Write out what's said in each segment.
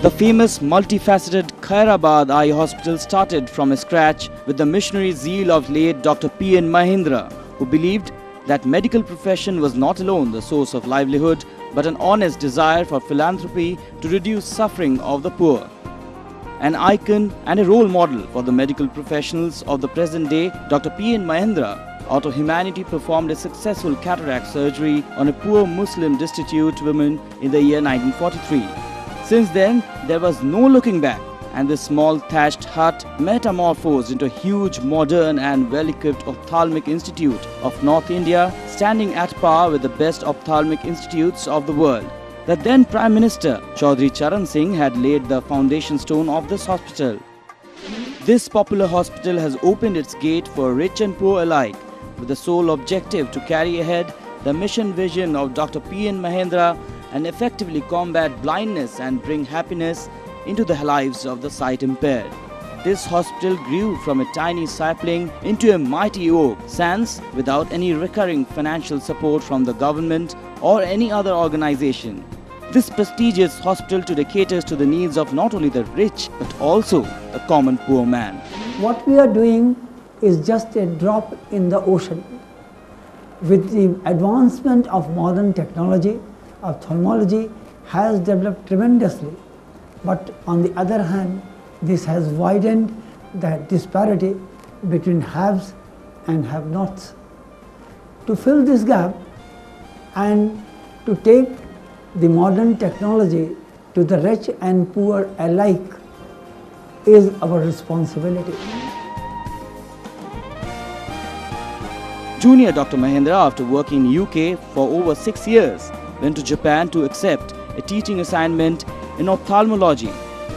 The famous multifaceted Khairabad Eye Hospital started from scratch with the missionary zeal of late Dr. P.N. Mahindra, who believed that medical profession was not alone the source of livelihood, but an honest desire for philanthropy to reduce suffering of the poor. An icon and a role model for the medical professionals of the present day, Dr. P.N. Mahindra, out of humanity, performed a successful cataract surgery on a poor Muslim destitute woman in the year 1943. Since then, there was no looking back, and this small thatched hut metamorphosed into a huge, modern and well-equipped ophthalmic institute of North India, standing at par with the best ophthalmic institutes of the world. The then Prime Minister, Chaudhry Charan Singh, had laid the foundation stone of this hospital. This popular hospital has opened its gate for rich and poor alike, with the sole objective to carry ahead the mission vision of Dr. P.N. Mahindra and effectively combat blindness and bring happiness into the lives of the sight impaired. This hospital grew from a tiny sapling into a mighty oak, sans without any recurring financial support from the government or any other organization. This prestigious hospital today caters to the needs of not only the rich but also the common poor man. What we are doing is just a drop in the ocean. With the advancement of modern technology, ophthalmology has developed tremendously. But on the other hand, this has widened the disparity between haves and have-nots. To fill this gap and to take the modern technology to the rich and poor alike is our responsibility. Junior Dr. Mahindra, after working in UK for over 6 years, went to Japan to accept a teaching assignment in ophthalmology,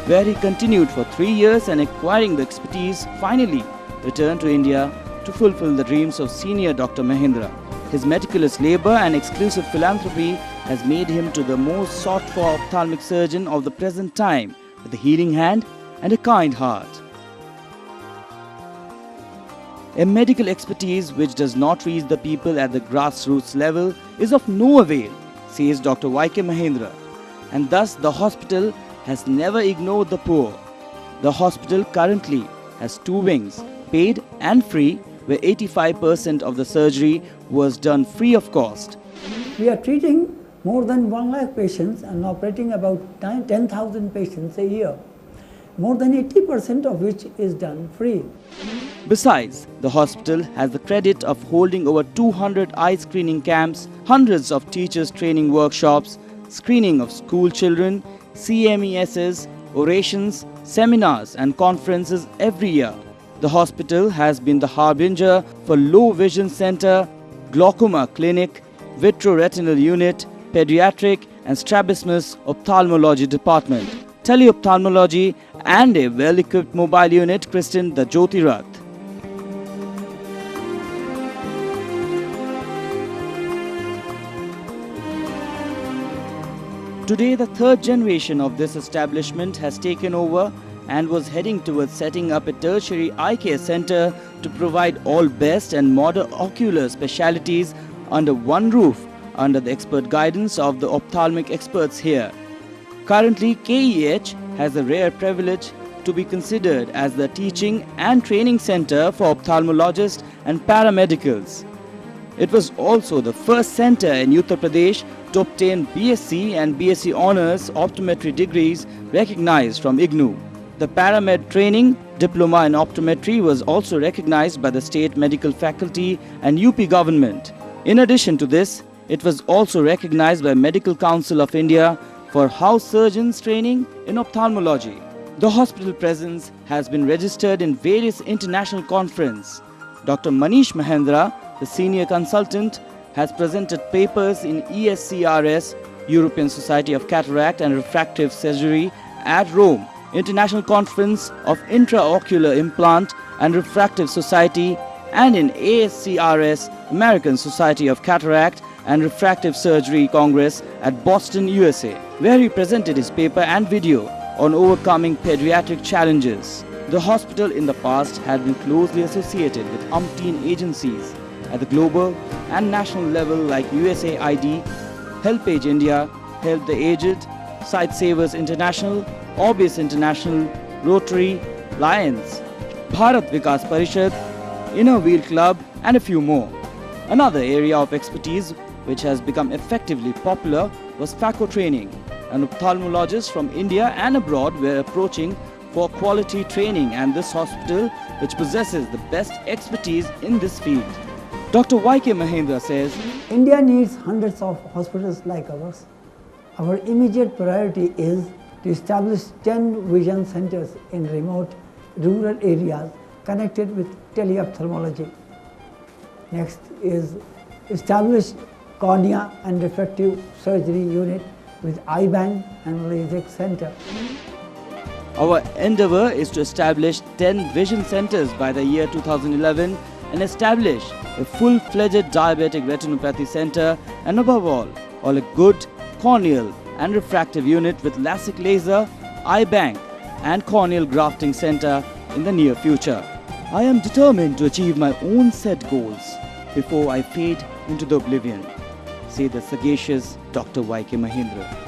where he continued for 3 years and acquiring the expertise, finally returned to India to fulfill the dreams of senior Dr. Mahindra. His meticulous labor and exclusive philanthropy has made him to the most sought-for ophthalmic surgeon of the present time, with a healing hand and a kind heart. A medical expertise which does not reach the people at the grassroots level is of no avail, says Dr. Y.K. Mahindra, and thus the hospital has never ignored the poor. The hospital currently has 2 wings, paid and free, where 85% of the surgery was done free of cost. We are treating more than 1 lakh patients and operating about 10,000 patients a year, more than 80% of which is done free. Besides, the hospital has the credit of holding over 200 eye screening camps, hundreds of teachers training workshops, screening of school children, CMESs, orations, seminars and conferences every year. The hospital has been the harbinger for Low Vision Center, Glaucoma Clinic, Vitreoretinal Unit, Pediatric and Strabismus Ophthalmology Department, Teleophthalmology and a well-equipped mobile unit christened the Jyoti Rath. Today, the 3rd generation of this establishment has taken over and was heading towards setting up a tertiary eye care center to provide all best and modern ocular specialities under one roof, under the expert guidance of the ophthalmic experts here. Currently, KEH has the rare privilege to be considered as the teaching and training center for ophthalmologists and paramedicals. It was also the first center in Uttar Pradesh to obtain BSc and BSc Honours Optometry degrees recognized from IGNOU. The Paramed Training Diploma in Optometry was also recognized by the State Medical Faculty and UP government. In addition to this, it was also recognized by Medical Council of India for house surgeons training in ophthalmology. The hospital presence has been registered in various international conferences. Dr. Manish Mahendra, the senior consultant, has presented papers in ESCRS, European Society of Cataract and Refractive Surgery, at Rome, International Conference of Intraocular Implant and Refractive Society, and in ASCRS, American Society of Cataract and Refractive Surgery Congress at Boston, USA, where he presented his paper and video on overcoming pediatric challenges. The hospital in the past had been closely associated with umpteen agencies at the global and national level like USAID, HelpAge India, Help the Aged, Sightsavers International, Orbis International, Rotary, Lions, Bharat Vikas Parishad, Inner Wheel Club and a few more. Another area of expertise which has become effectively popular was phaco training, and ophthalmologists from India and abroad were approaching for quality training, and this hospital, which possesses the best expertise in this field. Dr. Y.K. Mahendra says, India needs hundreds of hospitals like ours. Our immediate priority is to establish 10 vision centers in remote rural areas connected with teleophthalmology. Next is establish cornea and refractive surgery unit with eye bank and LASIK center. Our endeavor is to establish 10 vision centers by the year 2011 and establish a full-fledged diabetic retinopathy center, and above all a good corneal and refractive unit with LASIK laser, eye bank and corneal grafting center in the near future. I am determined to achieve my own set goals before I fade into the oblivion, say the sagacious Dr. Y.K. Mahendra.